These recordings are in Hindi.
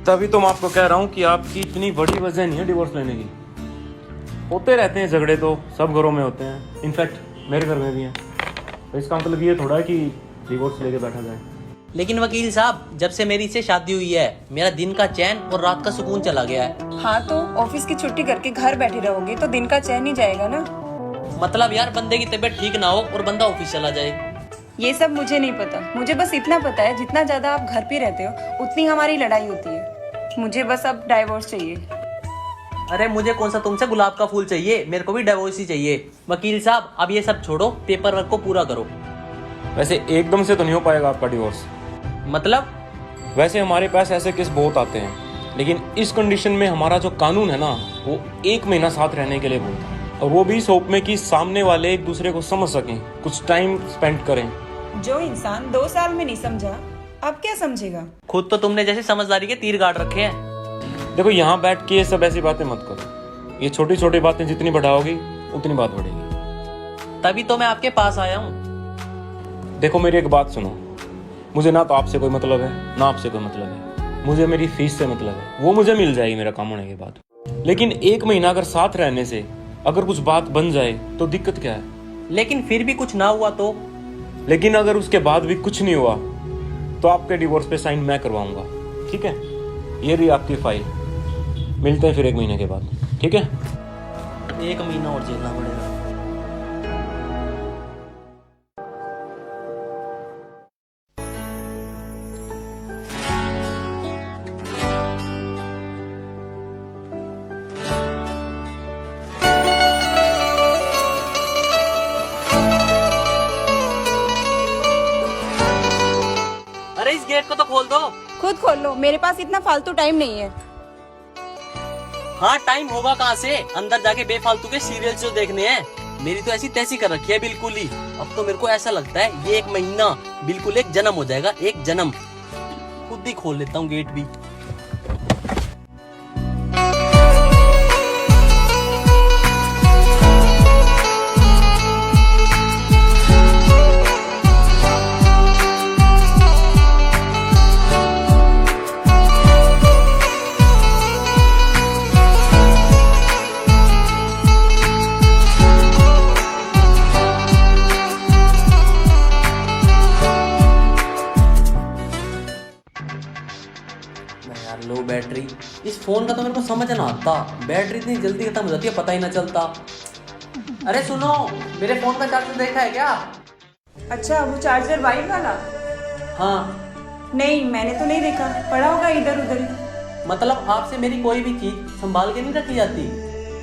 तभी तो मैं आपको कह रहा हूँ कि आपकी इतनी बड़ी वजह नहीं है डिवोर्स लेने की। होते रहते हैं झगड़े, तो सब घरों में होते हैं, इनफैक्ट मेरे घर में भी हैं। तो इसका मतलब ये थोड़ा है कि डिवोर्स लेके बैठा जाए। लेकिन वकील साहब, जब से मेरी इससे शादी हुई है मेरा दिन का चैन और रात का सुकून चला गया है। हाँ तो ऑफिस की छुट्टी करके घर बैठे रहोगे तो दिन का चैन ही जाएगा ना। मतलब यार, बंदे की तबीयत ठीक ना हो और बंदा ऑफिस चला जाए। ये सब मुझे नहीं पता, मुझे बस इतना पता है जितना ज्यादा आप घर पे रहते हो उतनी हमारी लड़ाई होती है। मुझे बस अब डाइवोर्स चाहिए। अरे मुझे कौन सा तुमसे गुलाब का फूल चाहिए, मेरे को भी डिवोर्स ही चाहिए। वकील साहब, अब ये सब छोड़ो, पेपर वर्क को पूरा करो। वैसे एकदम से तो नहीं हो पाएगा आपका डिवोर्स। मतलब? वैसे हमारे पास ऐसे केस बहुत आते हैं, लेकिन इस कंडीशन में हमारा जो कानून है ना, वो 1 महीना साथ रहने के लिए बोलता है, और वो भी इस होप में कि सामने वाले एक दूसरे को समझ सकें, कुछ टाइम स्पेंड करें। जो इंसान 2 साल में नहीं समझा, अब क्या समझेगा? खुद तो तुमने जैसे समझदारी के तीर गाड़ रखे हैं। देखो, यहाँ बैठ के ये सब ऐसी बातें मत करो। ये छोटी छोटी बातें जितनी बढ़ाओगी उतनी बात बढ़ेगी। तभी तो मैं आपके पास आया हूँ। देखो, मेरी एक बात सुनो। मुझे ना तो आपसे कोई मतलब है, ना आपसे कोई मतलब है। मुझे मेरी फीस से मतलब है, वो मुझे मिल जाएगी मेरा काम होने के बाद। लेकिन 1 महीना अगर साथ रहने से अगर कुछ बात बन जाए तो दिक्कत क्या है? लेकिन फिर भी कुछ ना हुआ तो? लेकिन अगर उसके बाद भी कुछ नहीं हुआ तो आपके डिवोर्स पे साइन मैं करवाऊंगा, ठीक है? ये रही आपकी फाइल। मिलते हैं फिर 1 महीने के बाद, ठीक है? 1 महीना और झेलना पड़ेगा। अरे इस गेट को तो खोल दो। खुद खोल लो, मेरे पास इतना फालतू टाइम नहीं है। हाँ, टाइम होगा कहाँ से? अंदर जाके बेफालतू के सीरियल्स जो देखने हैं। मेरी तो ऐसी तैसी कर रखी है बिल्कुल ही। अब तो मेरे को ऐसा लगता है ये 1 महीना बिल्कुल एक जन्म हो जाएगा, एक जन्म। खुद ही खोल लेता हूँ गेट भी। यार, लो बैटरी। इस फोन का तो मेरे को समझ ना आता, बैटरी इतनी जल्दी खत्म हो जाती है, पता ही ना चलता। अरे सुनो, मेरे फोन का चार्जर देखा है क्या? अच्छा, वो चार्जर वाइट वाला? हाँ। नहीं, मैंने तो नहीं देखा, पड़ा होगा इधर उधर ही। मतलब आपसे मेरी कोई भी चीज संभाल के नहीं रखी जाती?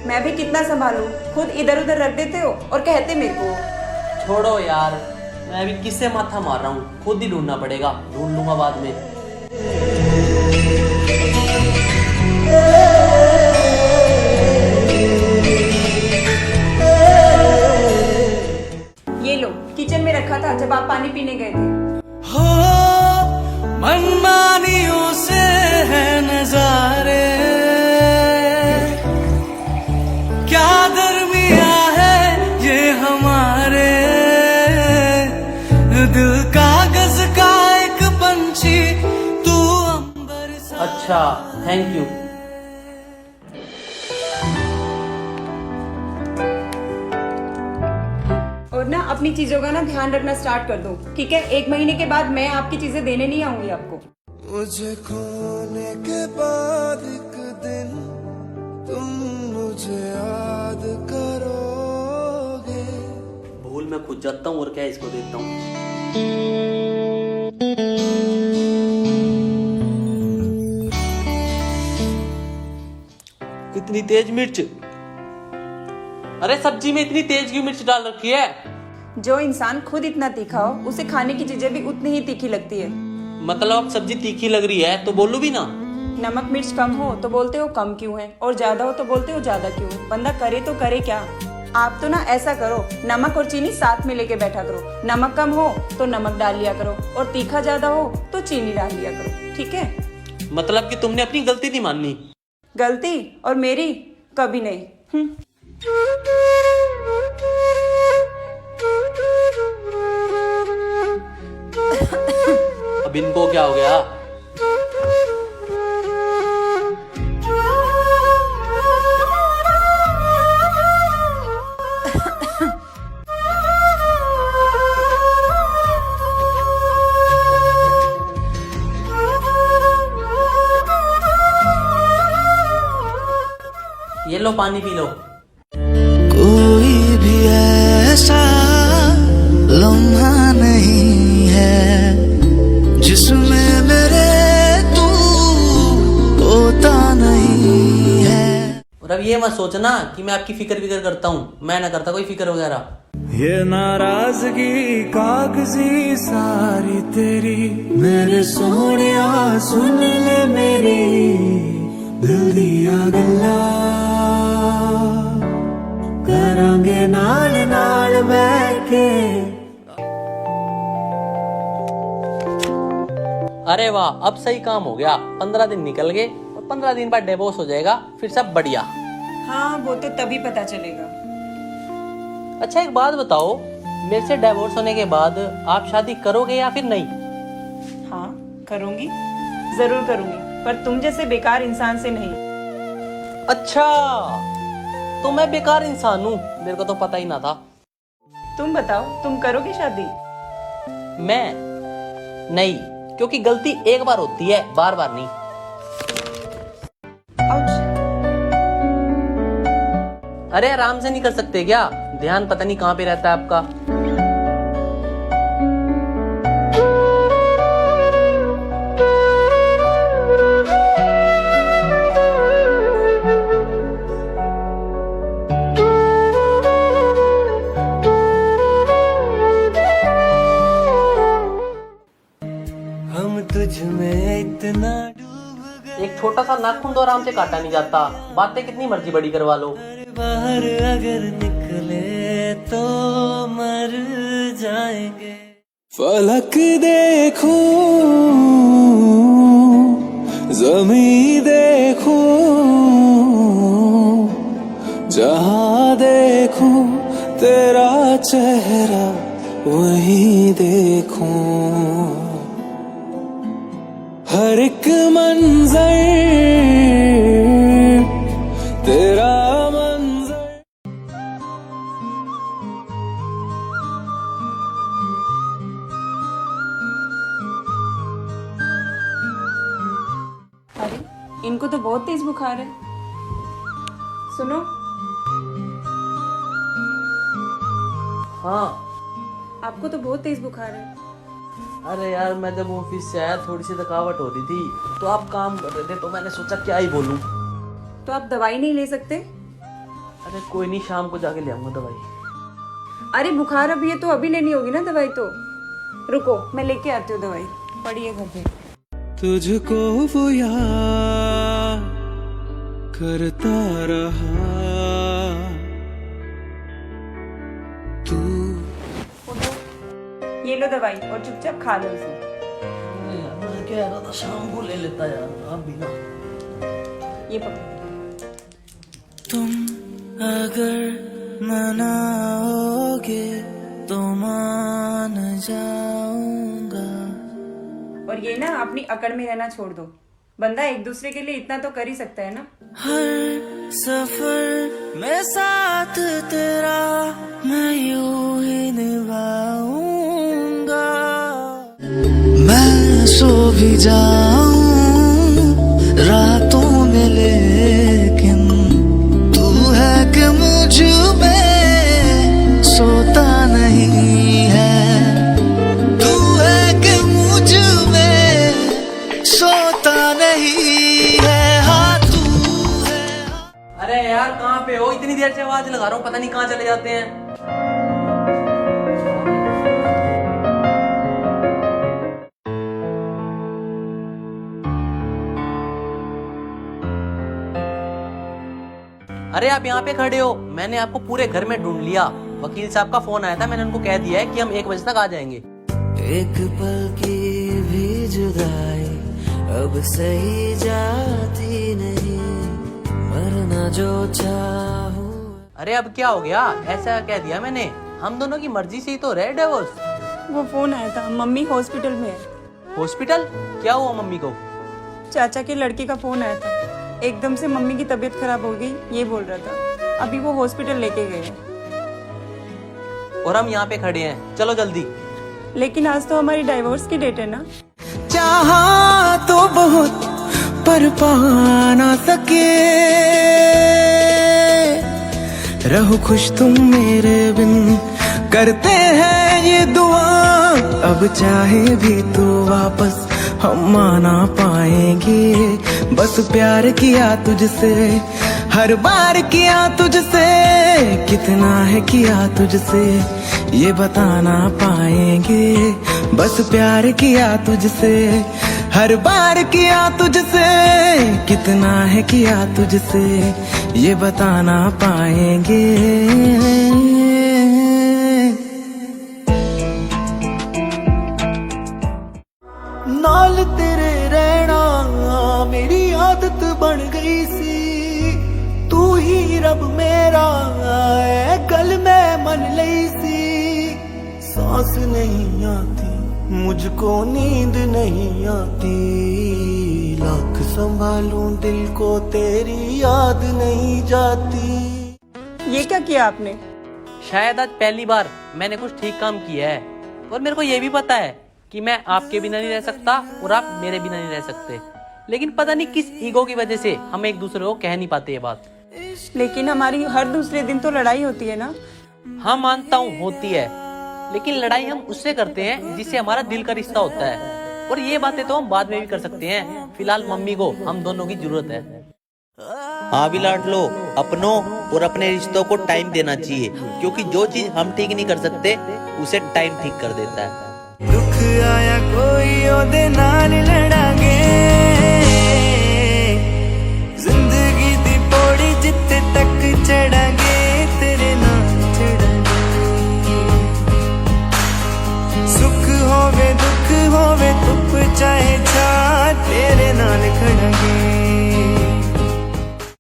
मैं भी कितना संभालूं, खुद इधर उधर रख देते हो और कहते मेरे को। छोड़ो यार, मैं अभी किससे माथा मार रहा हूँ, खुद ही ढूंढना पड़ेगा, ढूंढ लूंगा बाद में। ये लो, किचन में रखा था जब आप पानी पीने गए थे। हो मनमानियों से है नजारे, क्या दरमिया है ये हमारे, दिल कागज का एक पंछी तू अंबर सा। अच्छा, थैंक यू। और ना अपनी चीजों का ना ध्यान रखना स्टार्ट कर दो, ठीक है? 1 महीने के बाद मैं आपकी चीजें देने नहीं आऊंगी आपको। मुझे खोने के बाद एक दिन तुम मुझे याद करोगे। भूल मैं खुद जाता हूँ और क्या इसको देता हूँ। इतनी तेज मिर्च? अरे सब्जी में इतनी तेज क्यों मिर्च डाल रखी है? जो इंसान खुद इतना तीखा हो उसे खाने की चीजें भी उतनी ही तीखी लगती है। मतलब अब सब्जी तीखी लग रही है तो बोलूं भी ना? नमक मिर्च कम हो तो बोलते हो कम क्यों है, और ज्यादा हो तो बोलते हो ज्यादा क्यों है। बंदा करे तो करे क्या? आप तो ना ऐसा करो, नमक और चीनी साथ में लेके बैठा करो। नमक कम हो तो नमक डाल लिया करो, और तीखा ज्यादा हो तो चीनी डाल लिया करो, ठीक है? मतलब कि तुमने अपनी गलती नहीं माननी? गलती और मेरी कभी नहीं। अब इनको क्या हो गया? लो पानी पी लो। कोई भी ऐसा लम्हा नहीं है जिसमें मेरे तू होता नहीं है। और अब ये मत सोचना कि मैं आपकी फिक्र करता हूँ, मैं ना करता कोई फिक्र वगैरह। ये नाराजगी कागजी सारी तेरी, मेरे सोनिया सुन ले मेरी दिल दिया गल्ला, करांगे नाल नाल बैठ के। अरे वाह, अब सही काम हो गया। 15 दिन निकल गए और 15 दिन बाद डिवोर्स हो जाएगा, फिर सब बढ़िया। हाँ वो तो तभी पता चलेगा। अच्छा एक बात बताओ, मेरे से डिवोर्स होने के बाद आप शादी करोगे या फिर नहीं? हाँ करूंगी, जरूर करूंगी, पर तुम जैसे बेकार इंसान से नहीं। अच्छा, तो मैं बेकार इंसान हूँ, मेरे को तो पता ही ना था। तुम बताओ, तुम करोगे शादी? मैं नहीं, क्योंकि गलती एक बार होती है, बार बार नहीं। आउच। अरे आराम से नहीं कर सकते क्या? ध्यान पता नहीं कहाँ पे रहता है आपका। हम तुझ में इतना डूब गए, एक छोटा सा नाखून तो आराम से काटा नहीं जाता, बातें कितनी मर्जी बड़ी करवा लो। बाहर अगर निकले तो मर जाएंगे। फलक देखूं, ज़मीं देखूं, जहां देखूं तेरा चेहरा वहीं देखूं। हर एक मंजर तेरा मंजर। अरे इनको तो बहुत तेज बुखार है। सुनो। हाँ। आपको तो बहुत तेज बुखार है। अरे यार, मैं जब ऑफिस से आया थोड़ी सी थकावट हो रही थी, तो आप काम कर रहे थे, तो मैंने सोचा क्या ही बोलूं। तो आप दवाई नहीं ले सकते? अरे कोई नहीं, शाम को जाके ले आऊंगा दवाई। अरे बुखार अभी है तो अभी लेनी होगी ना दवाई। तो रुको, मैं लेके आती हूँ दवाई, पड़ी है घर पे। तुझको वो याद करता रहा तू। ये लो दवाई और चुपचाप खा लो इसे। मैं कह रहा था शाम को ले लेता यार, आप भी ना। ये पकड़ो। तुम अगर मनाओगे तो मान जाऊंगा। और ये ना अपनी अकड़ में रहना छोड़ दो। बंदा एक दूसरे के लिए इतना तो कर ही सकता है ना। हर सफर में साथ तेरा मैं यूं ही निभाऊंगा। मैं सो भी जाऊं रातों में, लेकिन तू है कि मुझ में सोता नहीं है। तू है कि मुझ में सोता नहीं है। हाँ तू है। अरे यार कहाँ पे हो? इतनी देर से आवाज लगा रहा हूँ, पता नहीं कहाँ चले जाते हैं। अरे आप यहाँ पे खड़े हो, मैंने आपको पूरे घर में ढूंढ लिया। वकील साहब का फोन आया था, मैंने उनको कह दिया है कि हम 1 बजे तक आ जाएंगे। एक पल की भी जुदाई अब सही जाती नहीं, वरना जो चाहूं। अरे अब क्या हो गया? ऐसा कह दिया मैंने, हम दोनों की मर्जी से ही तो रहे डिवोर्स। वो फोन आया था, मम्मी हॉस्पिटल में है। हॉस्पिटल? क्या हुआ मम्मी को? चाचा के लड़के का फोन आया था, एकदम से मम्मी की तबीयत खराब हो गई, ये बोल रहा था। अभी वो हॉस्पिटल लेके गए हैं। और हम यहाँ पे खड़े हैं, चलो जल्दी। लेकिन आज तो हमारी डाइवोर्स की डेट है ना। चाहा तो बहुत पर पा ना सके। रहो खुश तुम मेरे बिन, करते हैं ये दुआ। अब चाहे भी तो वापस हम आना पाएंगे, बस प्यार किया तुझसे, हर बार किया तुझसे, कितना है किया तुझसे ये बताना पाएंगे, बस प्यार किया तुझसे, हर बार किया तुझसे, कितना है किया तुझसे ये बताना पाएंगे। नाल तेरे रहना मेरी आदत बन गई सी, तू ही रब मेरा है गल मैं मन लई सी। सांस नहीं आती मुझको नींद नहीं आती, लाख संभालूं दिल को तेरी याद नहीं जाती। ये क्या किया आपने? शायद आज पहली बार मैंने कुछ ठीक काम किया है, और मेरे को ये भी पता है कि मैं आपके बिना नहीं रह सकता और आप मेरे बिना नहीं रह सकते, लेकिन पता नहीं किस ईगो की वजह से हम एक दूसरे को कह नहीं पाते ये बात। लेकिन हमारी हर दूसरे दिन तो लड़ाई होती है ना। हाँ मानता हूँ होती है, लेकिन लड़ाई हम उससे करते हैं जिससे हमारा दिल का रिश्ता होता है, और ये बातें तो हम बाद में भी कर सकते हैं। फिलहाल मम्मी को हम दोनों की जरूरत है। हाँ भी लाड लो, अपनों और अपने रिश्तों को टाइम देना चाहिए, क्योंकि जो चीज हम ठीक नहीं कर सकते उसे टाइम ठीक कर देता है। दुख आया कोई ओदे नाल लड़ांगे, जिंदगी दी पौड़ी जित्ते तक चढ़ांगे, तेरे नाल चढ़ांगे। सुख होवे दुख होवे धुप चाहे